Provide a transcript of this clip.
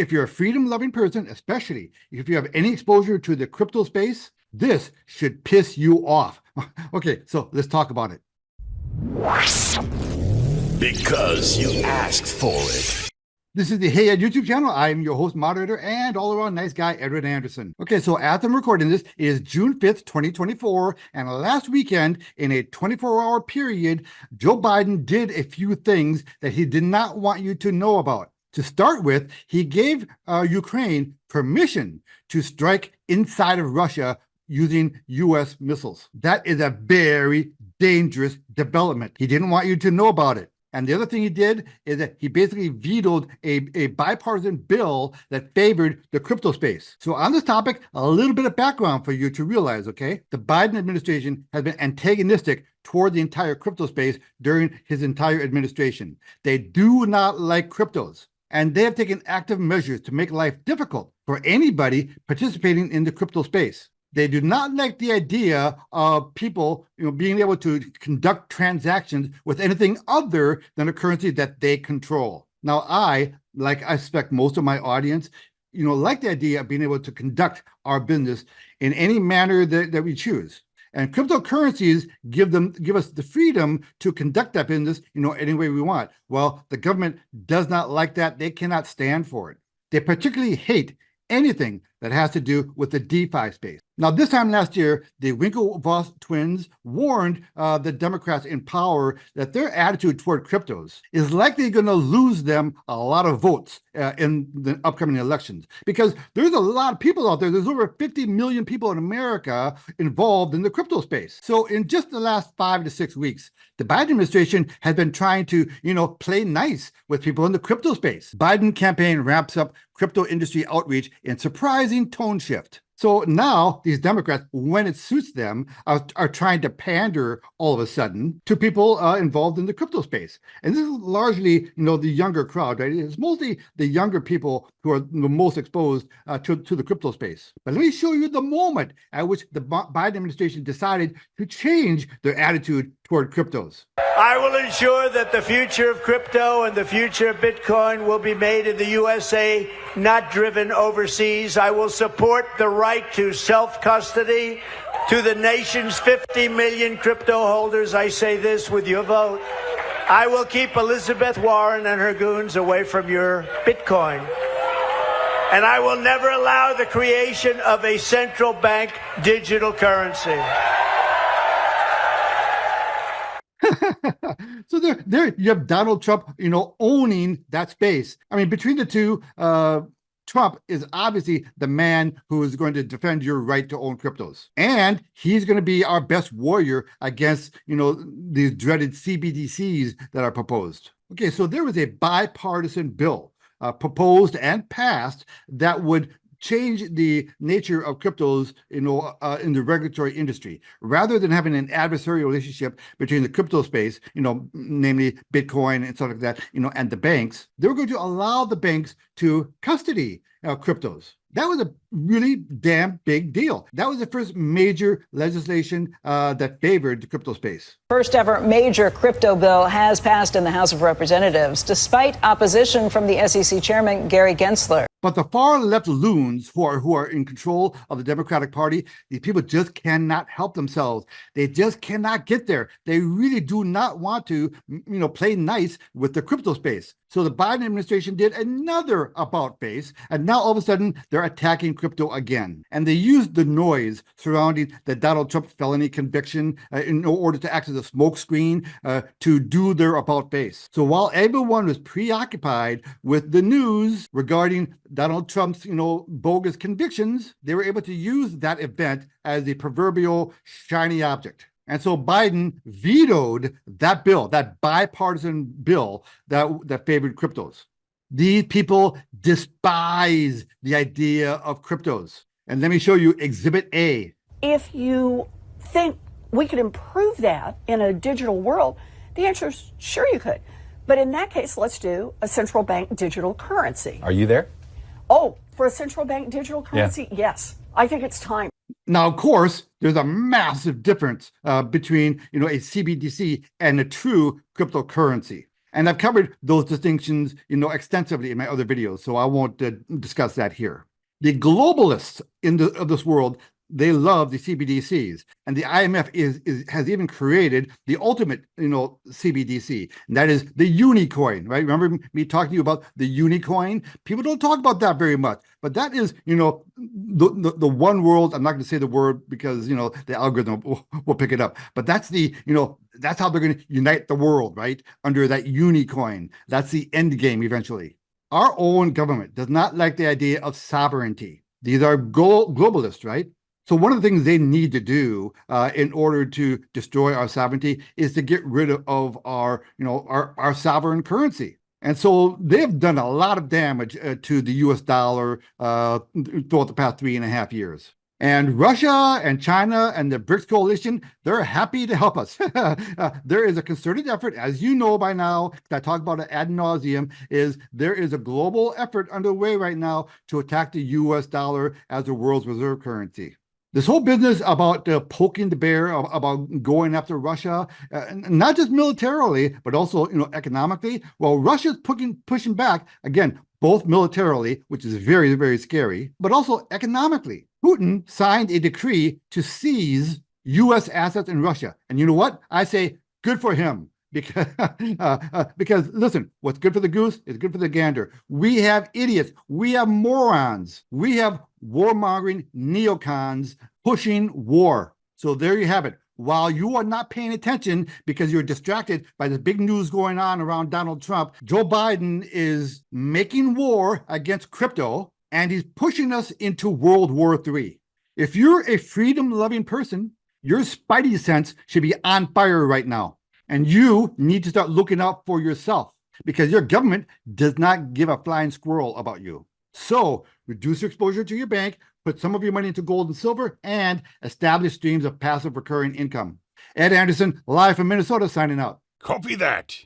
if you're a freedom-loving person, especially if you have any exposure to the crypto space, this should piss you off. Okay, so let's talk about it. Because you asked for it. This is the Hey Ed YouTube channel. I am your host, moderator, and all-around nice guy, Edward Anderson. Okay, so as I'm recording this, it is June 5th, 2024, and last weekend, in a 24-hour period, Joe Biden did a few things that he did not want you to know about. To start with, he gave Ukraine permission to strike inside of Russia using U.S. missiles. That is a very dangerous development. He didn't want you to know about it. And the other thing he did is that he basically vetoed a bipartisan bill that favored the crypto space. So on this topic, a little bit of background for you to realize, okay? The Biden administration has been antagonistic toward the entire crypto space during his entire administration. They do not like cryptos, and they have taken active measures to make life difficult for anybody participating in the crypto space. They do not like the idea of people, being able to conduct transactions with anything other than a currency that they control. Now, I expect most of my audience, like the idea of being able to conduct our business in any manner that we choose. And cryptocurrencies give us the freedom to conduct that business, any way we want. Well, the government does not like that. They cannot stand for it. They particularly hate anything that has to do with the DeFi space. Now, this time last year, the Winklevoss twins warned the Democrats in power that their attitude toward cryptos is likely going to lose them a lot of votes in the upcoming elections, because there's a lot of people out there. There's over 50 million people in America involved in the crypto space. So in just the last 5 to 6 weeks, the Biden administration has been trying to, play nice with people in the crypto space. Biden campaign ramps up crypto industry outreach in surprising tone shift. So now these Democrats, when it suits them, are trying to pander all of a sudden to people involved in the crypto space. And this is largely, the younger crowd, right? It's mostly the younger people who are the most exposed to the crypto space. But let me show you the moment at which the Biden administration decided to change their attitude toward cryptos. I will ensure that the future of crypto and the future of Bitcoin will be made in the USA, not driven overseas. I will support the right to self-custody to the nation's 50 million crypto holders. I say this with your vote. I will keep Elizabeth Warren and her goons away from your Bitcoin. And I will never allow the creation of a central bank digital currency. So there you have Donald Trump, owning that space. I mean, between the two, Trump is obviously the man who is going to defend your right to own cryptos. And he's going to be our best warrior against, these dreaded CBDCs that are proposed. Okay, so there was a bipartisan bill proposed and passed that would change the nature of cryptos, in the regulatory industry. Rather than having an adversarial relationship between the crypto space, namely Bitcoin and stuff like that, and the banks, they were going to allow the banks to custody cryptos. That was a really damn big deal. That was the first major legislation that favored the crypto space. First ever major crypto bill has passed in the House of Representatives, despite opposition from the SEC chairman, Gary Gensler. But the far left loons who are in control of the Democratic Party, these people just cannot help themselves. They just cannot get there. They really do not want to, play nice with the crypto space. So the Biden administration did another about face, and now all of a sudden they're attacking crypto again. And they used the noise surrounding the Donald Trump felony conviction in order to act as a smokescreen to do their about face. So while everyone was preoccupied with the news regarding Donald Trump's, bogus convictions, they were able to use that event as the proverbial shiny object. And so Biden vetoed that bill, that bipartisan bill that favored cryptos. These people despise the idea of cryptos. And let me show you Exhibit A. If you think we could improve that in a digital world, the answer is sure you could. But in that case, let's do a central bank digital currency. Are you there? Oh, for a central bank digital currency? Yeah. Yes. I think it's time. Now, of course, there's a massive difference between, a CBDC and a true cryptocurrency. And I've covered those distinctions, extensively in my other videos, so I won't discuss that here. The globalists of this world, they love the CBDCs, and the IMF has even created the ultimate, CBDC, and that is the Unicoin, right? Remember me talking to you about the Unicoin? People don't talk about that very much, but that is, the one world. I'm not going to say the word because the algorithm will pick it up, but that's that's how they're going to unite the world, right? Under that Unicoin. That's the end game eventually. Our own government does not like the idea of sovereignty. These are globalists, right? So one of the things they need to do in order to destroy our sovereignty is to get rid of our sovereign currency. And so they've done a lot of damage to the US dollar throughout the past 3.5 years. And Russia and China and the BRICS coalition, they're happy to help us. There is a concerted effort, as you know by now, I talk about it ad nauseum, there is a global effort underway right now to attack the US dollar as the world's reserve currency. This whole business about poking the bear, about going after Russia, not just militarily, but also economically. Well, Russia's pushing back, again, both militarily, which is very, very scary, but also economically. Putin signed a decree to seize U.S. assets in Russia. And you know what? I say good for him. Because listen, what's good for the goose is good for the gander. We have idiots. We have morons. We have warmongering neocons pushing war. So there you have it. While you are not paying attention because you're distracted by the big news going on around Donald Trump, Joe Biden is making war against crypto, and he's pushing us into World War III. If you're a freedom-loving person, your spidey sense should be on fire right now. And you need to start looking out for yourself because your government does not give a flying squirrel about you. So reduce your exposure to your bank, put some of your money into gold and silver, and establish streams of passive recurring income. Ed Anderson, live from Minnesota, signing out. Copy that.